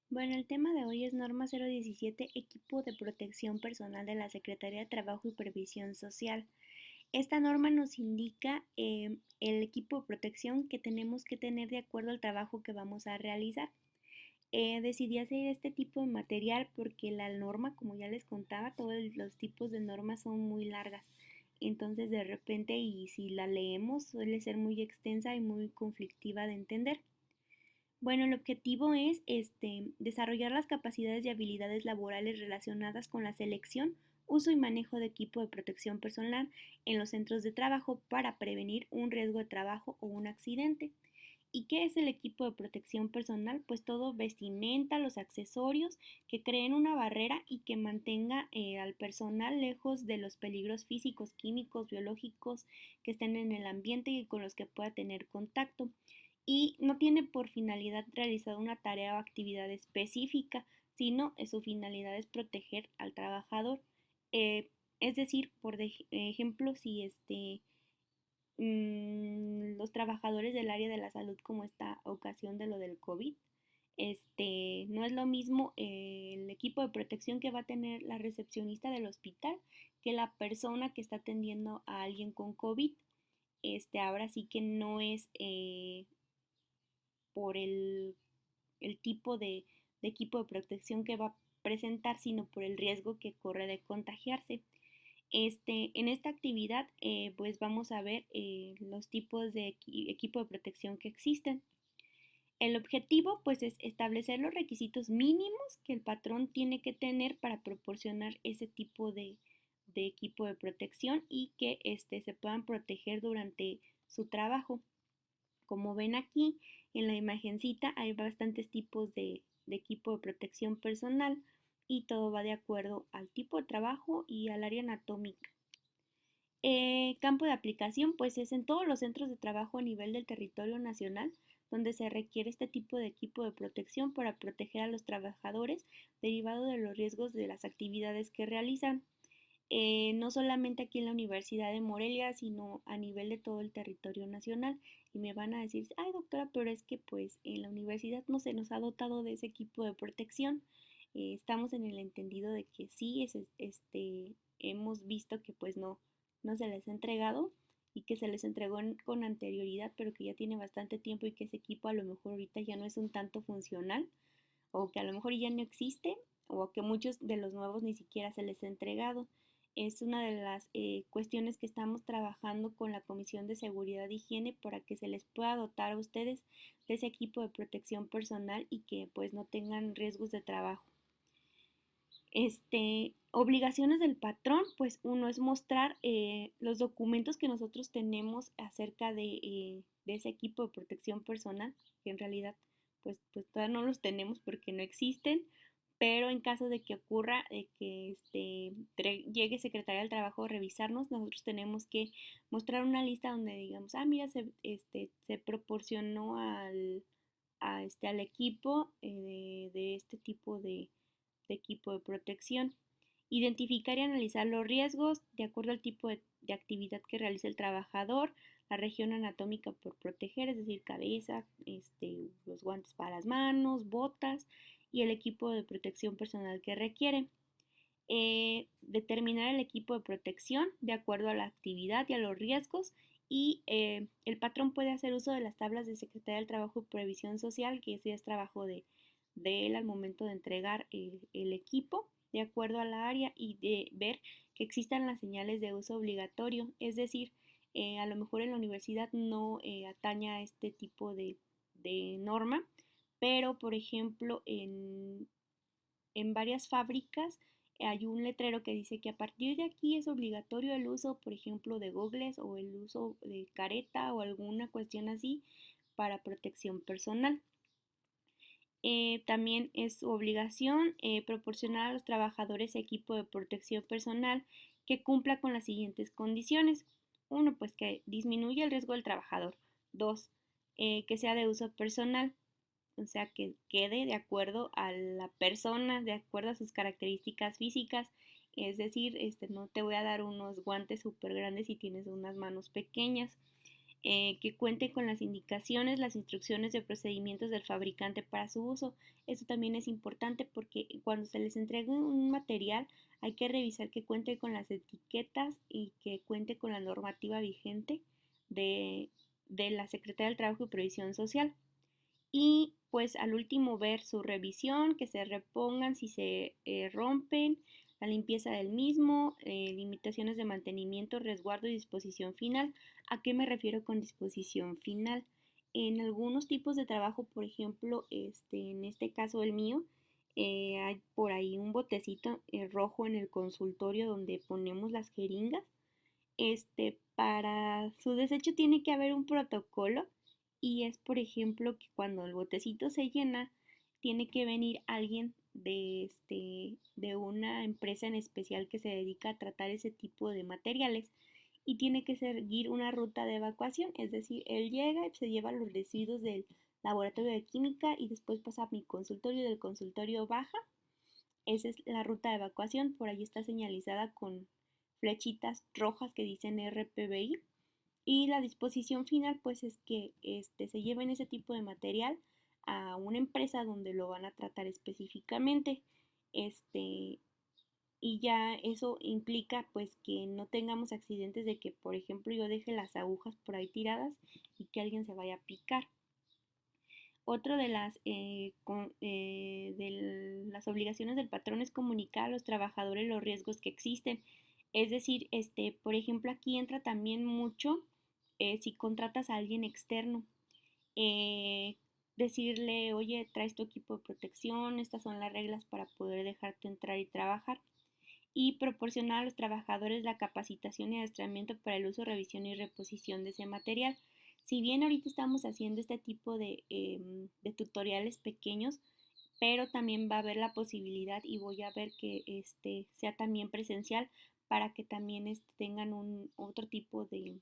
Bueno, el tema de hoy es Norma 017, Equipo de Protección Personal de la Secretaría de Trabajo y Previsión Social. Esta norma nos indica el equipo de protección que tenemos que tener de acuerdo al trabajo que vamos a realizar. Decidí hacer este tipo de material porque la norma, como ya les contaba, todos los tipos de normas son muy largas. Entonces, de repente, y si la leemos, suele ser muy extensa y muy conflictiva de entender. Bueno, el objetivo es desarrollar las capacidades y habilidades laborales relacionadas con la selección, uso y manejo de equipo de protección personal en los centros de trabajo para prevenir un riesgo de trabajo o un accidente. ¿Y qué es el equipo de protección personal? Pues todo vestimenta, los accesorios que creen una barrera y que mantenga al personal lejos de los peligros físicos, químicos, biológicos que estén en el ambiente y con los que pueda tener contacto. Y no tiene por finalidad realizar una tarea o actividad específica, sino su finalidad es proteger al trabajador. Eh, es decir, por ejemplo, si los trabajadores del área de la salud, como esta ocasión de lo del COVID, no es lo mismo el equipo de protección que va a tener la recepcionista del hospital que la persona que está atendiendo a alguien con COVID. Ahora sí que no es por el tipo de equipo de protección que va a presentar, sino por el riesgo que corre de contagiarse. En esta actividad, pues vamos a ver los tipos de equipo de protección que existen. El objetivo, pues, es establecer los requisitos mínimos que el patrón tiene que tener para proporcionar ese tipo de equipo de protección y que se puedan proteger durante su trabajo. Como ven aquí en la imagencita hay bastantes tipos de equipo de protección personal y todo va de acuerdo al tipo de trabajo y al área anatómica. Campo de aplicación, pues es en todos los centros de trabajo a nivel del territorio nacional donde se requiere este tipo de equipo de protección para proteger a los trabajadores derivado de los riesgos de las actividades que realizan. No solamente aquí en la Universidad de Morelia, sino a nivel de todo el territorio nacional. Y me van a decir, ay doctora, pero es que pues en la universidad no se nos ha dotado de ese equipo de protección. Estamos en el entendido de que sí, hemos visto que pues no se les ha entregado y que se les entregó con anterioridad, pero que ya tiene bastante tiempo y que ese equipo a lo mejor ahorita ya no es un tanto funcional o que a lo mejor ya no existe o que muchos de los nuevos ni siquiera se les ha entregado. Es una de las cuestiones que estamos trabajando con la Comisión de Seguridad e Higiene para que se les pueda dotar a ustedes de ese equipo de protección personal y que pues no tengan riesgos de trabajo. Obligaciones del patrón, pues uno es mostrar los documentos que nosotros tenemos acerca de ese equipo de protección personal, que en realidad pues todavía no los tenemos porque no existen, pero en caso de que ocurra que llegue Secretaría del Trabajo a revisarnos, nosotros tenemos que mostrar una lista donde digamos, ah, mira, se proporcionó al equipo de este tipo de equipo de protección. Identificar y analizar los riesgos de acuerdo al tipo de actividad que realiza el trabajador, la región anatómica por proteger, es decir, cabeza, los guantes para las manos, botas y el equipo de protección personal que requiere. Determinar el equipo de protección de acuerdo a la actividad y a los riesgos y el patrón puede hacer uso de las tablas de Secretaría del Trabajo y Previsión Social, que ese es trabajo de él al momento de entregar el equipo de acuerdo a la área y de ver que existan las señales de uso obligatorio, es decir, a lo mejor en la universidad no atañe a este tipo de norma, pero por ejemplo en varias fábricas hay un letrero que dice que a partir de aquí es obligatorio el uso, por ejemplo, de gogles o el uso de careta o alguna cuestión así para protección personal. También es su obligación proporcionar a los trabajadores equipo de protección personal que cumpla con las siguientes condiciones. Uno, pues que disminuya el riesgo del trabajador. Dos, que sea de uso personal, o sea, que quede de acuerdo a la persona, de acuerdo a sus características físicas. Es decir, no te voy a dar unos guantes súper grandes si tienes unas manos pequeñas. que cuente con las indicaciones, las instrucciones de procedimientos del fabricante para su uso. Esto también es importante porque cuando se les entregue un material hay que revisar que cuente con las etiquetas y que cuente con la normativa vigente de, de la Secretaría del Trabajo y Previsión Social. Y pues al último ver su revisión, que se repongan si se rompen, la limpieza del mismo, limitaciones de mantenimiento, resguardo y disposición final. ¿A qué me refiero con disposición final? En algunos tipos de trabajo, por ejemplo, en este caso el mío, hay por ahí un botecito rojo en el consultorio donde ponemos las jeringas. Para su desecho tiene que haber un protocolo y es, por ejemplo, que cuando el botecito se llena, tiene que venir alguien de una empresa en especial que se dedica a tratar ese tipo de materiales y tiene que seguir una ruta de evacuación, es decir, él llega y se lleva los residuos del laboratorio de química y después pasa a mi consultorio, del consultorio baja. Esa es la ruta de evacuación, por ahí está señalizada con flechitas rojas que dicen RPBI. Y la disposición final pues es que se lleven ese tipo de material a una empresa donde lo van a tratar específicamente. Este, y ya eso implica pues que no tengamos accidentes de que, por ejemplo, yo deje las agujas por ahí tiradas y que alguien se vaya a picar. Otro de las obligaciones del patrón es comunicar a los trabajadores los riesgos que existen. Es decir, por ejemplo, aquí entra también mucho si contratas a alguien externo. eh, Decirle, oye, traes tu equipo de protección, estas son las reglas para poder dejarte entrar y trabajar. Y proporcionar a los trabajadores la capacitación y adiestramiento para el uso, revisión y reposición de ese material. Si bien ahorita estamos haciendo este tipo de tutoriales pequeños, pero también va a haber la posibilidad y voy a ver que sea también presencial para que también tengan otro tipo de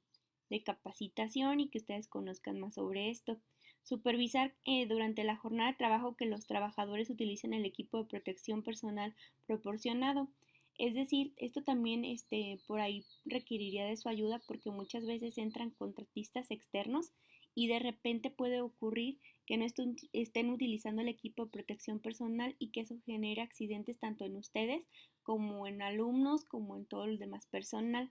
capacitación y que ustedes conozcan más sobre esto. Supervisar durante la jornada de trabajo que los trabajadores utilicen el equipo de protección personal proporcionado. Es decir, esto también por ahí requeriría de su ayuda porque muchas veces entran contratistas externos y de repente puede ocurrir que no estén utilizando el equipo de protección personal y que eso genere accidentes tanto en ustedes como en alumnos como en todo el demás personal.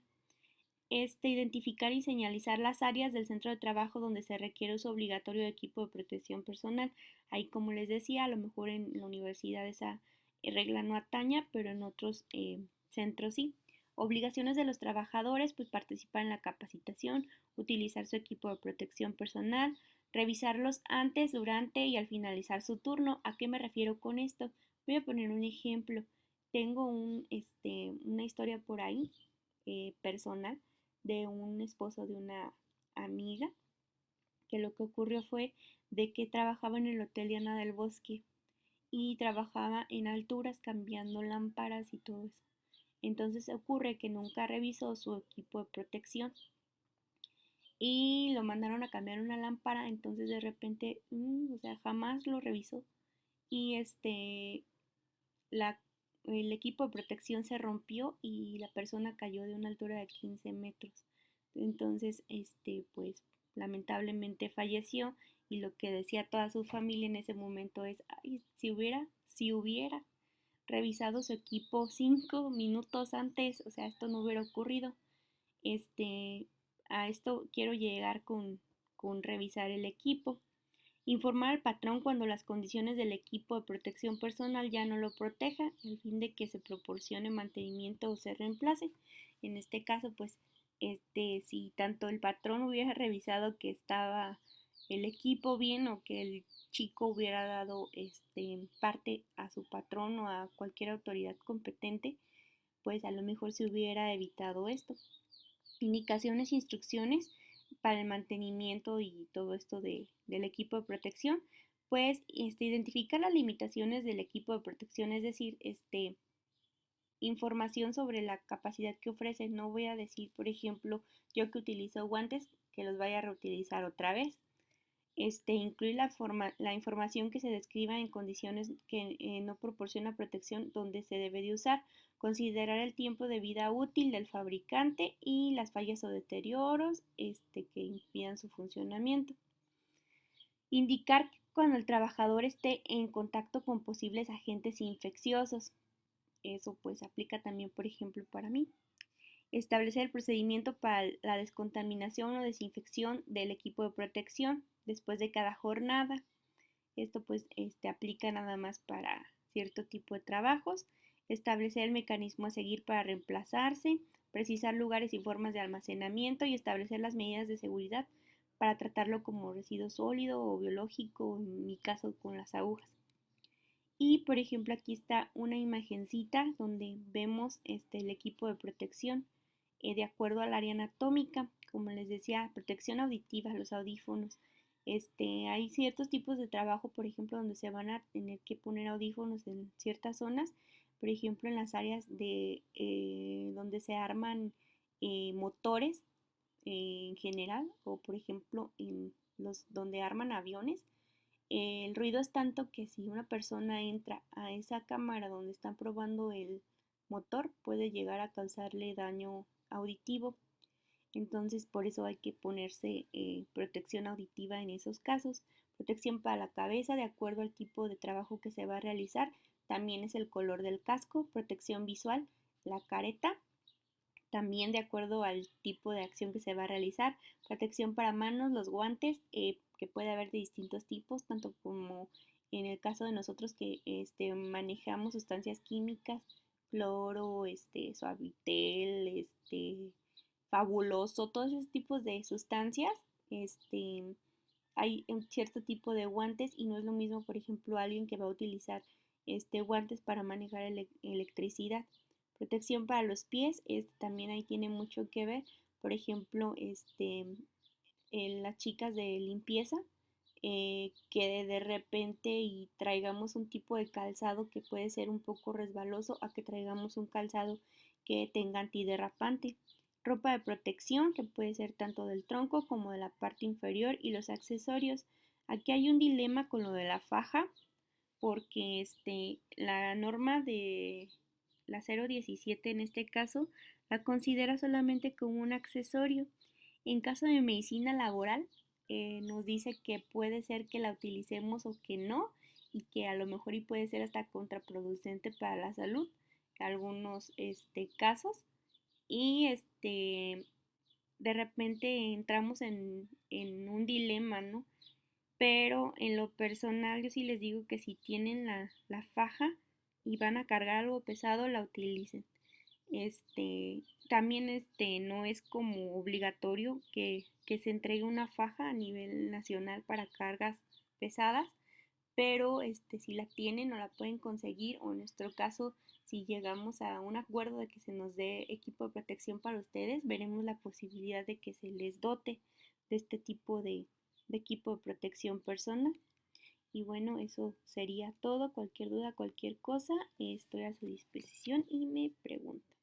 Identificar y señalizar las áreas del centro de trabajo donde se requiere uso obligatorio de equipo de protección personal. Ahí, como les decía, a lo mejor en la universidad esa regla no ataña, pero en otros centros sí. Obligaciones de los trabajadores, pues participar en la capacitación, utilizar su equipo de protección personal, revisarlos antes, durante y al finalizar su turno. ¿A qué me refiero con esto? Voy a poner un ejemplo. Tengo una historia por ahí personal de un esposo de una amiga, que lo que ocurrió fue de que trabajaba en el Hotel Diana del Bosque y trabajaba en alturas cambiando lámparas y todo eso. Entonces ocurre que nunca revisó su equipo de protección y lo mandaron a cambiar una lámpara, entonces de repente, o sea, jamás lo revisó y la, el equipo de protección se rompió y la persona cayó de una altura de 15 metros. Entonces, pues lamentablemente falleció y lo que decía toda su familia en ese momento es, ay, si hubiera revisado su equipo 5 minutos antes, o sea, esto no hubiera ocurrido. Este, a esto quiero llegar con revisar el equipo. Informar al patrón cuando las condiciones del equipo de protección personal ya no lo protejan, al fin de que se proporcione mantenimiento o se reemplace. En este caso, pues, si tanto el patrón hubiera revisado que estaba el equipo bien o que el chico hubiera dado parte a su patrón o a cualquier autoridad competente, pues a lo mejor se hubiera evitado esto. Indicaciones e instrucciones para el mantenimiento y todo esto del equipo de protección, pues identificar las limitaciones del equipo de protección, es decir, información sobre la capacidad que ofrece. No voy a decir, por ejemplo, yo que utilizo guantes, que los vaya a reutilizar otra vez. Incluir la información que se describa en condiciones que no proporciona protección donde se debe de usar, considerar el tiempo de vida útil del fabricante y las fallas o deterioros que impidan su funcionamiento. Indicar cuando el trabajador esté en contacto con posibles agentes infecciosos. Eso pues aplica también, por ejemplo, para mí. Establecer el procedimiento para la descontaminación o desinfección del equipo de protección después de cada jornada. Esto pues aplica nada más para cierto tipo de trabajos. Establecer el mecanismo a seguir para reemplazarse, precisar lugares y formas de almacenamiento y establecer las medidas de seguridad para tratarlo como residuo sólido o biológico, en mi caso con las agujas. Y por ejemplo aquí está una imagencita donde vemos el equipo de protección de acuerdo al área anatómica, como les decía, protección auditiva, los audífonos. Hay ciertos tipos de trabajo, por ejemplo, donde se van a tener que poner audífonos en ciertas zonas, por ejemplo, en las áreas de donde se arman motores en general, o por ejemplo en los donde arman aviones. El ruido es tanto que si una persona entra a esa cámara donde están probando el motor, puede llegar a causarle daño auditivo. Entonces, por eso hay que ponerse protección auditiva en esos casos. Protección para la cabeza, de acuerdo al tipo de trabajo que se va a realizar. También es el color del casco. Protección visual, la careta. También de acuerdo al tipo de acción que se va a realizar. Protección para manos, los guantes, que puede haber de distintos tipos, tanto como en el caso de nosotros que manejamos sustancias químicas, cloro, suavitel, fabuloso, todos esos tipos de sustancias. Hay un cierto tipo de guantes y no es lo mismo, por ejemplo, alguien que va a utilizar guantes para manejar electricidad. Protección para los pies, también ahí tiene mucho que ver. Por ejemplo, las chicas de limpieza, que de repente y traigamos un tipo de calzado que puede ser un poco resbaloso a que traigamos un calzado que tenga antiderrapante. Ropa de protección que puede ser tanto del tronco como de la parte inferior y los accesorios. Aquí hay un dilema con lo de la faja porque la norma de la 017 en este caso la considera solamente como un accesorio. En caso de medicina laboral, nos dice que puede ser que la utilicemos o que no, y que a lo mejor y puede ser hasta contraproducente para la salud, en algunos casos, y de repente entramos en un dilema, ¿no? Pero en lo personal yo sí les digo que si tienen la faja y van a cargar algo pesado, la utilicen. También no es como obligatorio que se entregue una faja a nivel nacional para cargas pesadas, pero si la tienen o la pueden conseguir, o en nuestro caso, si llegamos a un acuerdo de que se nos dé equipo de protección para ustedes, veremos la posibilidad de que se les dote de este tipo de equipo de protección personal. Y bueno, eso sería todo. Cualquier duda, cualquier cosa, estoy a su disposición y me preguntan.